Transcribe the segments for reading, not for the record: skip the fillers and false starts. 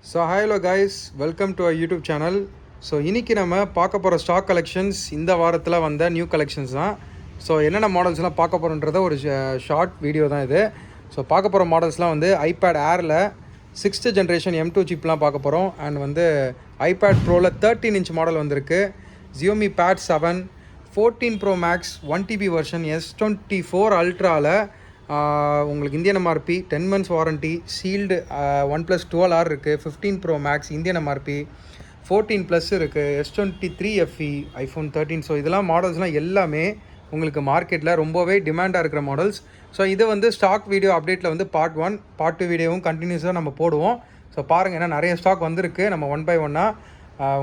So hello guys, welcome to our YouTube channel. So இன்றைக்கி நம்ம பார்க்க போகிற ஸ்டாக் கலெக்ஷன்ஸ் இந்த வாரத்தில் வந்த நியூ கலெக்ஷன்ஸ் தான். ஸோ என்னென்ன மாடல்ஸ்லாம் பார்க்க போகிறோன்றத ஒரு ஷார்ட் வீடியோ தான் இது. ஸோ பார்க்க போகிற மாடல்ஸ்லாம் வந்து ஐபேட் ஏரில் 6th ஜென்ரேஷன் M2 சிப்லாம் பார்க்க போகிறோம். அண்ட் வந்து ஐபேட் ப்ரோவில் 13 இன்ச் மாடல் வந்திருக்கு. Xiaomi Pad 7 14 Pro Max 1TB version S24 அல்ட்ராவில் உங்களுக்கு Indian MRP 10 months warranty, sealed OnePlus 12R இருக்குது. 15 Pro Max இந்தியன் எம்ஆர்பி 14+ இருக்குது. S23 FE iPhone 13. ஸோ இதெல்லாம் மாடல்ஸ்லாம் எல்லாமே உங்களுக்கு மார்க்கெட்டில் ரொம்பவே டிமாண்டாக இருக்கிற மாடல்ஸ். ஸோ இது வந்து ஸ்டாக் வீடியோ அப்டேட்டில் வந்து பார்ட் 1 பார்ட் 2 வீடியோவும் கண்டினியூஸாக நம்ம போடுவோம். ஸோ பாருங்கள், ஏன்னா நிறைய ஸ்டாக் வந்திருக்கு. நம்ம 1 by 1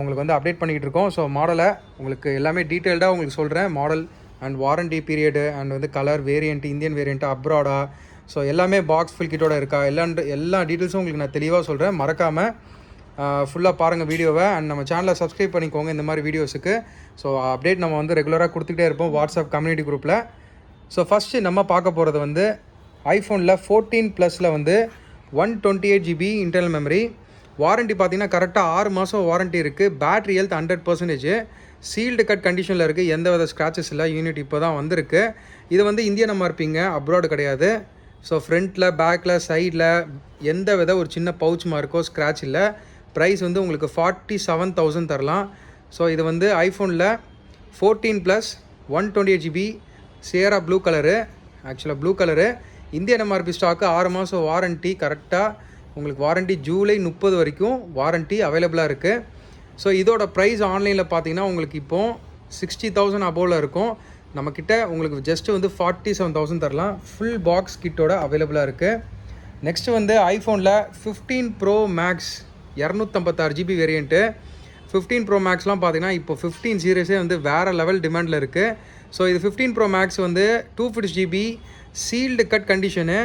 உங்களுக்கு வந்து அப்டேட் பண்ணிக்கிட்டு இருக்கோம். ஸோ மாடலை உங்களுக்கு எல்லாமே டீட்டெயில்டாக உங்களுக்கு சொல்கிறேன். Model and warranty period and வந்து கலர் வேரியண்ட், இந்தியன் வேரியண்ட்டு, அப்ராடா, ஸோ எல்லாமே பாக்ஸ் ஃபுல் கிட்டோட இருக்கா, எல்லா டீட்டெயில்ஸும் உங்களுக்கு நான் தெளிவாக சொல்கிறேன். மறக்காமல் ஃபுல்லாக பாருங்கள் வீடியோவை. அண்ட் நம்ம சேனலை சப்ஸ்கிரைப் பண்ணிக்கோங்க இந்த மாதிரி வீடியோஸுக்கு. ஸோ அப்டேட் நம்ம வந்து ரெகுலராக கொடுத்துக்கிட்டே இருப்போம் வாட்ஸ்அப் கம்யூனிட்டி குரூப்பில். ஸோ ஃபஸ்ட்டு நம்ம பார்க்க போகிறது வந்து ஐஃபோனில் 14+ வந்து 128GB இன்டர்னல் மெமரி. வாரண்ட்டி பார்த்தீங்கன்னா கரெக்டாக 6 மாதம் வாரண்ட்டி இருக்குது. Battery health 100%. சீல்டு கட் கண்டிஷனில் இருக்குது. எந்த வித ஸ்க்ராச்சஸ் இல்லை. யூனிட் இப்போ தான் வந்திருக்கு. இது வந்து இந்தியன் எம்ஆர்பிங்க, அப்ராடு கிடையாது. ஸோ ஃப்ரண்ட்டில், பேக்கில், சைடில் எந்த வித ஒரு சின்ன பவுச் மார்க்கோ ஸ்க்ராட்ச் இல்லை. ப்ரைஸ் வந்து உங்களுக்கு 47,000 தரலாம். ஸோ இது வந்து ஐஃபோனில் 14+ 128GB சியரா ப்ளூ கலரு. ஆக்சுவலாக blue colour Indian MRP stock 6 மாதம் வாரண்ட்டி. கரெக்டாக உங்களுக்கு வாரண்ட்டி ஜூலை 30 வரைக்கும் வாரண்ட்டி அவைலபிளாக இருக்குது. ஸோ இதோட ப்ரைஸ் ஆன்லைனில் பார்த்தீங்கன்னா உங்களுக்கு இப்போது 60,000 அபோவில் இருக்கும். நம்மக்கிட்ட உங்களுக்கு ஜஸ்ட்டு வந்து 47,000 தரலாம். ஃபுல் பாக்ஸ் கிட்டோட அவைலபிளாக இருக்குது. நெக்ஸ்ட்டு வந்து ஐஃபோனில் 15 Pro Max 256GB variant. 15 Pro Maxலாம் பார்த்தீங்கன்னா இப்போ 15 சீரீஸே வந்து வேறு லெவல் டிமாண்டில் இருக்குது. ஸோ இது 15 Pro Max வந்து 250GB sealed cut condition.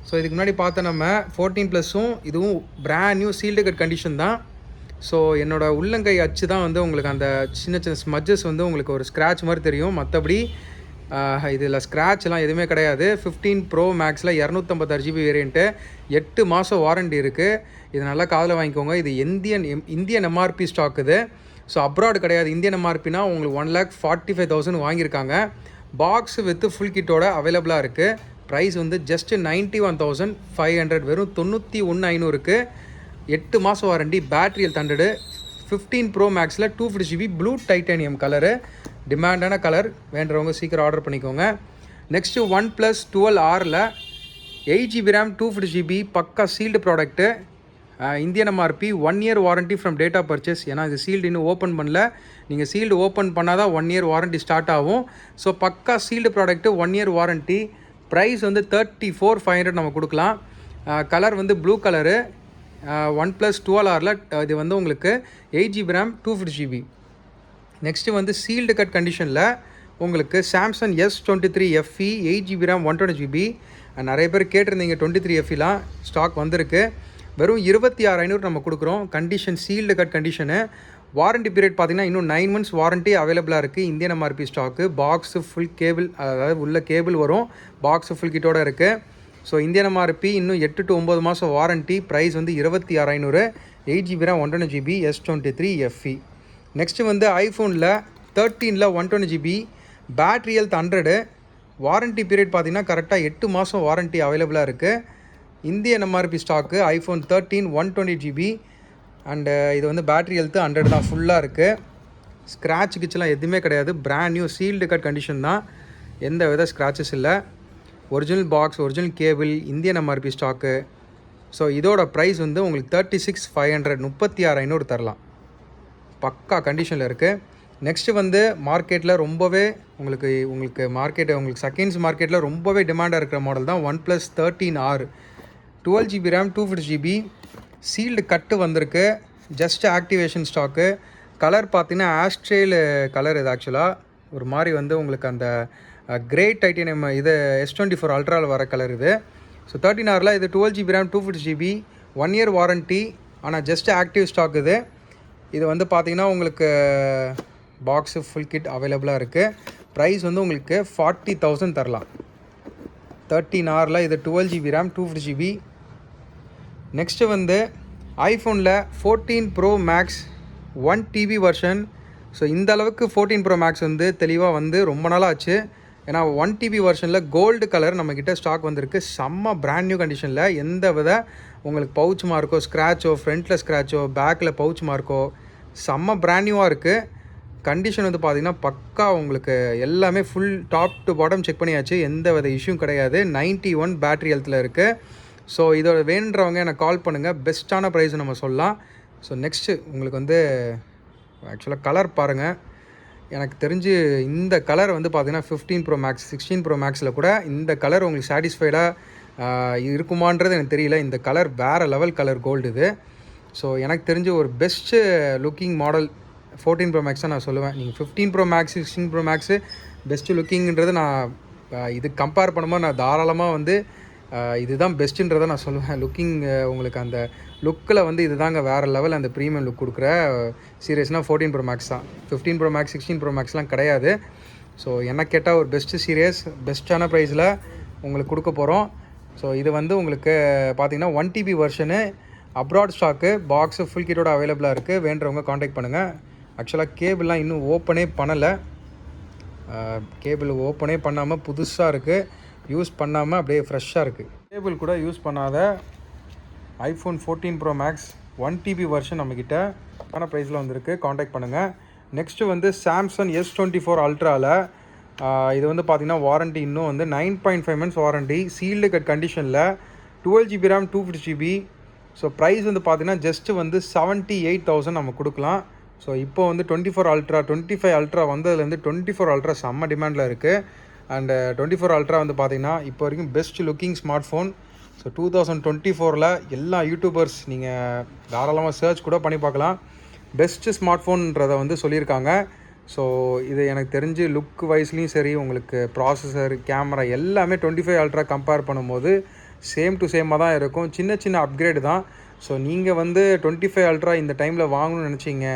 So இதுக்கு முன்னாடி பார்த்த நம்ம 14+ம் இதுவும் brand new sealed cut condition தான். ஸோ என்னோடய உள்ளங்கை அச்சு தான் வந்து உங்களுக்கு அந்த சின்ன சின்ன ஸ்மஜஸ் வந்து உங்களுக்கு ஒரு ஸ்க்ராட்ச் மாதிரி தெரியும். மற்றபடி இதில் ஸ்க்ராட்ச்லாம் எதுவுமே கிடையாது. 15 Pro Maxல 256GB வேரியண்ட்டு, 8 மாதம் வாரண்ட்டி இருக்குது. இது நல்லா காதில் வாங்கிக்கோங்க. இது இந்தியன் எம்ஆர்பி ஸ்டாக் இது. ஸோ அப்ராடு கிடையாது. இந்தியன் எம்ஆர்பினா உங்களுக்கு 1,45,000 வாங்கியிருக்காங்க. பாக்ஸ் வித் ஃபுல் கிட்டோட அவைலபிளாக இருக்குது. ப்ரைஸ் வந்து ஜஸ்ட்டு 91,500, வெறும் 91,500க்கு 8 மாதம் வாரண்டி. Battery health 100. 15 Pro Maxல 250GB ப்ளூ டைட்டானியம் கலரு, டிமாண்டான கலர். வேண்டுறவங்க சீக்கிரம் ஆர்டர் பண்ணிக்கோங்க. Next OnePlus 12Rல 8GB RAM 250GB பக்கா sealed product. Indian MRP 1 year warranty from date of purchase. ஏன்னா இது சீல்டு இன்னும் ஓப்பன் பண்ணல. நீங்கள் சீல்டு ஓப்பன் பண்ணால் தான் 1 year வாரண்ட்டி ஸ்டார்ட் ஆகும். ஸோ பக்கா sealed product, 1 year warranty. Price வந்து 34,500 நம்ம கொடுக்கலாம். கலர் வந்து ப்ளூ கலரு. OnePlus 12Rல இது வந்து உங்களுக்கு 8GB RAM 250GB. நெக்ஸ்ட்டு வந்து சீல்டு கட் கண்டிஷனில் உங்களுக்கு Samsung S23 FE 8GB RAM 120GB. நிறைய பேர் கேட்டிருந்தீங்க 23 FEலாம் ஸ்டாக் வந்திருக்கு. வெறும் 26,500 நம்ம கொடுக்குறோம். Condition sealed cut condition. Warranty period பார்த்திங்கன்னா இன்னும் 9 months வாரண்ட்டி அவைலபிளாக இருக்குது. Indian MRP stock. Box full cable, அதாவது உள்ள கேபிள் வரும். பாக்ஸு ஃபுல் கிட்டோட இருக்குது. ஸோ இந்தியன் எம்ஆர்பி இன்னும் 8 to 9 மாதம் வாரண்ட்டி. ப்ரைஸ் வந்து 26,500. 8GB RAM 120GB S23 FE. Next வந்து ஐஃபோனில் 13ல் 120GB battery health 100. Warranty period பார்த்திங்கன்னா கரெக்டாக 8 மாதம் வாரண்ட்டி அவைலபிளாக இருக்குது. Indian MRP stock iPhone 13 120GB. And இது வந்து பேட்ரி ஹெல்த்து 100 தான், ஃபுல்லாக இருக்குது. ஸ்க்ராட்ச் கிச்செலாம் எதுவுமே கிடையாது. Brand new sealed cut condition தான். எந்த வித ஸ்க்ராச்சஸ் இல்லை. Original box, original cable, Indian MRP stock. So இதோட ப்ரைஸ் வந்து உங்களுக்கு 36,500, 36,500 தரலாம். பக்கா கண்டிஷனில் இருக்குது. நெக்ஸ்ட்டு வந்து மார்க்கெட்டில் ரொம்பவே உங்களுக்கு செகண்ட்ஸ் மார்க்கெட்டில் ரொம்பவே டிமாண்டாக இருக்கிற மாடல் தான் OnePlus 13R 12GB RAM 250GB sealed கட்டு வந்திருக்கு. Just activation stock. கலர் பார்த்தீங்கன்னா ஆஸ்ட்ரேல் கலர். இது ஆக்சுவலாக ஒரு மாதிரி வந்து உங்களுக்கு அந்த கிரேட் டைட்டானியம் இது S24 அல்ட்ராவில் வர கலர் இது. ஸோ 13Rல இது 12GB RAM 250GB 1 year warranty. ஆனால் ஜஸ்ட் ஆக்டிவ் ஸ்டாக் இது. இது வந்து பார்த்திங்கன்னா உங்களுக்கு பாக்ஸு ஃபுல் கிட் அவைலபிளாக இருக்குது. ப்ரைஸ் வந்து உங்களுக்கு 40,000 தரலாம். 13Rல இது 12GB RAM 250GB. நெக்ஸ்ட்டு வந்து ஐஃபோனில் 14 pro max 1 TB version. So இந்த அளவுக்கு 14 ப்ரோ மேக்ஸ் வந்து தெளிவாக வந்து ரொம்ப நாளாக ஆச்சு. ஏன்னா 1 TB வெர்ஷனில் கோல்டு கலர் நம்மக்கிட்ட ஸ்டாக் வந்திருக்கு. செம்ம பிராண்ட் நியூ கண்டிஷனில், எந்த வித உங்களுக்கு பவுச் மார்க்கோ, ஸ்க்ராச்சோ, ஃப்ரண்ட்டில் ஸ்க்ராச்சோ, பேக்கில் பவுச் மார்க்கோ, செம்ம பிராண்ட் நியூவாக இருக்குது. கண்டிஷன் வந்து பார்த்திங்கன்னா பக்கா உங்களுக்கு எல்லாமே full top to bottom check பண்ணியாச்சு. எந்த வித இஷ்யூ கிடையாது. 91 பேட்ரி ஹெல்த்தில் இருக்குது. ஸோ இதோட வேணுன்றவங்க எனக்கு கால் பண்ணுங்கள். பெஸ்ட்டான ப்ரைஸ் நம்ம சொல்லலாம். ஸோ நெக்ஸ்ட்டு உங்களுக்கு வந்து ஆக்சுவலாக கலர் பாருங்கள். எனக்கு தெரிஞ்சு இந்த கலர் வந்து பார்த்திங்கன்னா 15 ப்ரோ மேக்ஸ் 16 ப்ரோ மேக்ஸில் கூட இந்த கலர் உங்களுக்கு சாட்டிஸ்ஃபைடாக இருக்குமான்றது எனக்கு தெரியல. இந்த கலர் வேறு லெவல் கலர் கோல்டு இது. ஸோ எனக்கு தெரிஞ்சு ஒரு best looking model 14 pro max தான் நான் சொல்லுவேன். நீங்கள் 15 pro max 16 pro max best லுக்கிங்கிறது நான் இது கம்பேர் பண்ணும்போது நான் தாராளமாக வந்து இதுதான் பெஸ்ட்டுன்றதை நான் சொல்லுவேன். லுக்கிங் உங்களுக்கு அந்த லுக்கில் வந்து இது தாங்க வேறு லெவல். அந்த ப்ரீமியம் லுக் கொடுக்குற சீரியஸ்னால் 14 ப்ரோ மேக்ஸ் தான். 15 ப்ரோ மேக்ஸ் 16 ப்ரோ மேக்ஸ்லாம் கிடையாது. ஸோ என்ன கேட்டால் ஒரு பெஸ்ட்டு சீரியஸ் பெஸ்ட்டான ப்ரைஸில் உங்களுக்கு கொடுக்க போகிறோம். ஸோ இது வந்து உங்களுக்கு பார்த்திங்கன்னா 1 TB version, abroad stock, box full கிட்டோட அவைலபிளாக இருக்குது. வேண்டவங்க காண்டாக்ட் பண்ணுங்கள். ஆக்சுவலாக கேபிள்லாம் இன்னும் ஓப்பனே பண்ணலை. கேபிள் ஓப்பனே பண்ணாமல் புதுசாக இருக்குது. யூஸ் பண்ணாமல் அப்படியே ஃப்ரெஷ்ஷாக இருக்குது. கேபிள் கூட யூஸ் பண்ணாத iPhone 14 pro max 1 TB version நம்மக்கிட்ட ஆன ப்ரைஸில் வந்திருக்கு. காண்டாக்ட் பண்ணுங்கள். நெக்ஸ்ட்டு வந்து சாம்சங் S24 அல்ட்ராவில் இது வந்து பார்த்திங்கன்னா வாரண்ட்டி இன்னும் வந்து 9.5 months வாரண்ட்டி, சீல்டு கட் கண்டிஷனில், 12 GB RAM 250 GB. So price வந்து பார்த்திங்கன்னா ஜஸ்ட்டு வந்து 78,000 நம்ம கொடுக்கலாம். ஸோ இப்போ வந்து 24 அல்ட்ரா 25 அல்ட்ரா வந்ததுலேருந்து 24 அல்ட்ரா செம்ம டிமாண்டில் இருக்குது. அண்டு 24 அல்ட்ரா வந்து பார்த்திங்கன்னா இப்போ வரைக்கும் best looking smart phone. So 2024 எல்லா யூடியூபர்ஸ் நீங்கள் தாராளமாக சர்ச் கூட பண்ணி பார்க்கலாம். பெஸ்ட்டு ஸ்மார்ட் ஃபோன்றதை வந்து சொல்லியிருக்காங்க. ஸோ இது எனக்கு தெரிஞ்சு லுக் வைஸ்லேயும் சரி, உங்களுக்கு ப்ராசஸர், கேமரா எல்லாமே 25 அல்ட்ரா கம்பேர் பண்ணும்போது சேம் டு சேமாக தான் இருக்கும். சின்ன சின்ன அப்கிரேடு தான். ஸோ நீங்கள் வந்து 25 அல்ட்ரா இந்த டைமில் வாங்கணும்னு நினச்சிங்க,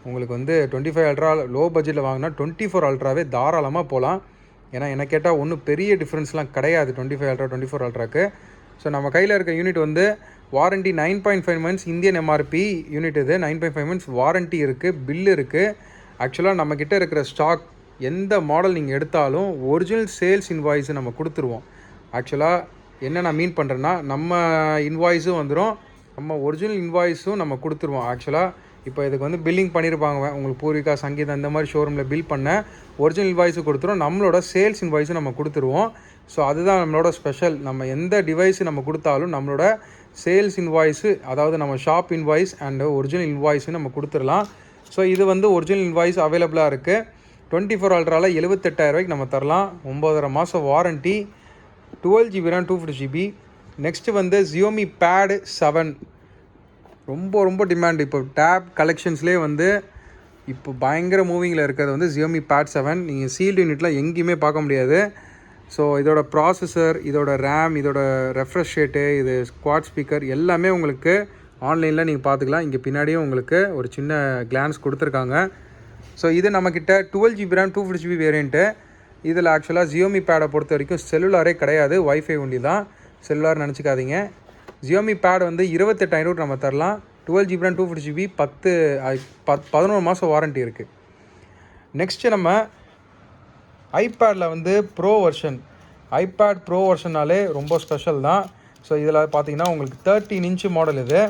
உங்களுக்கு வந்து 25 அல்ட்ரா லோ பட்ஜெட்டில் வாங்கினா 24 அல்ட்ராவே தாராளமாக போகலாம். ஏன்னா என்ன கேட்டால் ஒன்றும் பெரிய டிஃப்ரென்ஸ்லாம் கிடையாது 25 அல்ட்ரா 24 அல்ட்ராக்கு. ஸோ நம்ம கையில் இருக்க யூனிட் வந்து warranty 9.5 months Indian MRP unit. இது 9.5 months வாரண்ட்டி இருக்குது, பில் இருக்குது. ஆக்சுவலாக நம்மக்கிட்ட இருக்கிற ஸ்டாக் எந்த மாடல் நீங்கள் எடுத்தாலும் ஒரிஜினல் சேல்ஸ் இன்வாய்ஸு நம்ம கொடுத்துருவோம். ஆக்சுவலாக என்ன நான் மீன் பண்ணுறேன்னா, நம்ம இன்வாய்ஸும் வந்துடும், நம்ம ஒரிஜினல் இன்வாய்ஸும் நம்ம கொடுத்துருவோம். ஆக்சுவலாக இப்போ இதுக்கு வந்து பில்லிங் பண்ணியிருப்பாங்க, உங்களுக்கு பூர்விகா, சங்கீதா இந்த மாதிரி ஷோரூமில் பில் பண்ண ஒரிஜினல் இன்வாய்ஸு கொடுத்துருவோம், நம்மளோட சேல்ஸ் இன்வாய்ஸும் நம்ம கொடுத்துருவோம். ஸோ அதுதான் நம்மளோட ஸ்பெஷல். நம்ம எந்த டிவைஸு நம்ம கொடுத்தாலும் நம்மளோட சேல்ஸ் இன்வாய்ஸு, அதாவது நம்ம shop invoice and original invoice நம்ம கொடுத்துடலாம். ஸோ இது வந்து ஒரிஜினல் இன்வாய்ஸ் அவைலபிளாக இருக்குது. 24 அல்ட்ராவில் 78,000 நம்ம தரலாம். 9.5 மாதம் warranty, 12 GB RAM 250 GB. Next வந்து Xiaomi Pad 7 ரொம்ப டிமாண்ட். இப்போ டேப் கலெக்ஷன்ஸ்லேயே வந்து இப்போ பயங்கர மூவிங்கில் இருக்கிறது வந்து Xiaomi Pad 7. நீங்கள் சீல்டு யூனிட்டில் எங்கேயுமே பார்க்க முடியாது. ஸோ இதோட ப்ராசஸர், இதோட ரேம், இதோட ரெஃப்ரெஷ் ரேட்டு, இது ஸ்குவாட் ஸ்பீக்கர் எல்லாமே உங்களுக்கு ஆன்லைனில் நீங்கள் பார்த்துக்கலாம். இங்கே பின்னாடியும் உங்களுக்கு ஒரு சின்ன கிளான்ஸ் கொடுத்துருக்காங்க. ஸோ இது நம்மக்கிட்ட 12 GB RAM 250 GB வேரியண்ட்டு. இதில் ஆக்சுவலாக Xiaomi Padஐ பொறுத்த வரைக்கும் செல்லுலாரே கிடையாது, வைஃபை ஒண்டி தான். செல்லுலார் நினச்சிக்காதீங்க. Xiaomi Pad வந்து 28,500 நம்ம தரலாம். 12 GB RAM 250 GB, 11 மாதம் வாரண்ட்டி இருக்குது. நெக்ஸ்ட்டு நம்ம ஐபேடில் வந்து ப்ரோ வெர்ஷன், ஐபேட் ப்ரோ வெர்ஷன்னாலே ரொம்ப ஸ்பெஷல் தான். ஸோ இதில் பார்த்தீங்கன்னா உங்களுக்கு 13 inch மாடல். இது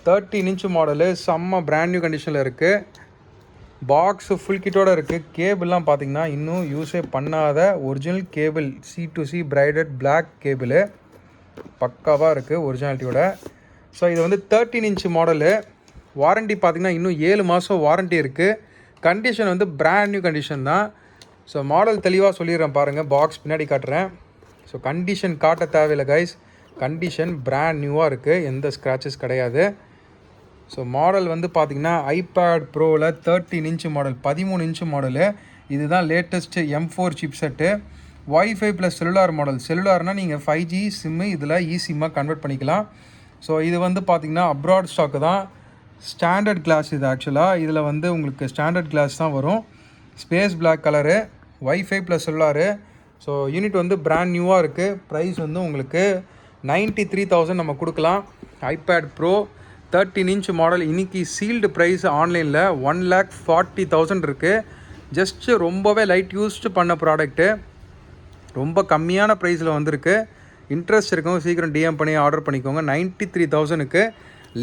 13 inch மாடலு செம்ம பிராண்ட் நியூ கண்டிஷனில் இருக்குது. பாக்ஸு ஃபுல் கிட்டோடு இருக்குது. கேபிள்லாம் பார்த்திங்கன்னா இன்னும் யூஸே பண்ணாத original cable, C2C braided black cable பக்காவாக இருக்குது ஒரிஜினாலிட்டியோட. ஸோ இது வந்து 13 inch மாடலு. வாரண்ட்டி பார்த்திங்கன்னா இன்னும் 7 மாதம் வாரண்ட்டி இருக்குது. கண்டிஷன் வந்து பிராண்ட் நியூ கண்டிஷன் தான். ஸோ மாடல் தெளிவாக சொல்லிடுறேன் பாருங்கள், பாக்ஸ் பின்னாடி காட்டுறேன். ஸோ கண்டிஷன் காட்ட தேவையில்லை கைஸ், கண்டிஷன் பிராண்ட் நியூவாக இருக்குது, எந்த ஸ்க்ராச்சஸ் கிடையாது. ஸோ மாடல் வந்து பார்த்திங்கன்னா ஐபேட் ப்ரோவில் 13 inch மாடல், 13 inch மாடலு. இதுதான் latest M4 chipset, wifi plus cellular model. செல்லுலார்னால் நீங்கள் 5G சிம்மு இதில் இசிம்மாக கன்வெர்ட் பண்ணிக்கலாம். ஸோ இது வந்து பார்த்திங்கன்னா அப்ராட் ஸ்டாக்கு தான். ஸ்டாண்டர்ட் கிளாஸ் இது. ஆக்சுவலாக இதில் வந்து உங்களுக்கு ஸ்டாண்டர்ட் கிளாஸ் தான் வரும். Space black colour, wifi plus cellular. So unit வந்து பிராண்ட் நியூவாக இருக்குது. ப்ரைஸ் வந்து உங்களுக்கு 93,000 நம்ம கொடுக்கலாம். IPad pro 13 inch model. இன்றைக்கி சீல்டு ப்ரைஸ் ஆன்லைனில் 1,40,000 இருக்குது. ஜஸ்ட்டு ரொம்பவே லைட் யூஸ்டு பண்ண ப்ராடக்ட்டு, ரொம்ப கம்மியான ப்ரைஸில் வந்திருக்கு. இன்ட்ரெஸ்ட் இருக்கவங்க சீக்கிரம் டிஎம் பண்ணி ஆர்டர் பண்ணிக்கோங்க. 93,000க்கு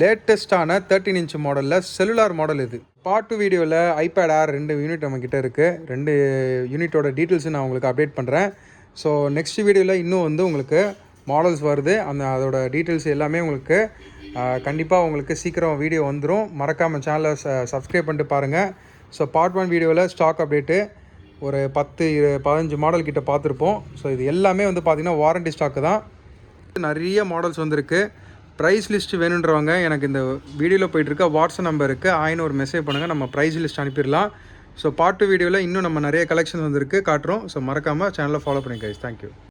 லேட்டஸ்ட்டான 13 இன்ச் மாடலில் செல்லுலார் மாடல் இது. பார்ட் 2 வீடியோவில் ஐபேட் ஏர் 2 யூனிட் நம்மக்கிட்ட இருக்குது. 2 யூனிட்டோட டீட்டெயில்ஸும் நான் உங்களுக்கு அப்டேட் பண்ணுறேன். ஸோ நெக்ஸ்ட் வீடியோவில் இன்னும் வந்து உங்களுக்கு மாடல்ஸ் வருது. அதோட டீட்டெயில்ஸ் எல்லாமே உங்களுக்கு கண்டிப்பாக உங்களுக்கு சீக்கிரம் வீடியோ வந்துடும். மறக்காமல் சேனலை சப்ஸ்கிரைப் பண்ணிட்டு பாருங்கள். ஸோ பார்ட் 1 வீடியோவில் ஸ்டாக் அப்டேட்டு ஒரு 10-15 மாடல் கிட்ட பார்த்துருப்போம். ஸோ இது எல்லாமே வந்து பார்த்திங்கன்னா வாரண்டி ஸ்டாக்கு தான். நிறைய மாடல்ஸ் வந்திருக்கு. ப்ரைஸ் லிஸ்ட்டு வேணுன்றவங்க எனக்கு இந்த வீடியோவில் போய்ட்டுருக்க வாட்ஸ்அப் நம்பருக்கு ஒரு மெசேஜ் பண்ணுங்கள். நம்ம ப்ரைஸ் லிஸ்ட் அனுப்பிடலாம். ஸோ பார்ட் 2 வீடியோவில் இன்னும் நம்ம நிறைய கலெக்ஷன் வந்திருக்கு காட்டுறோம். ஸோ மறக்காமல் சேனலை ஃபாலோ பண்ணிக்க. தேங்க்யூ.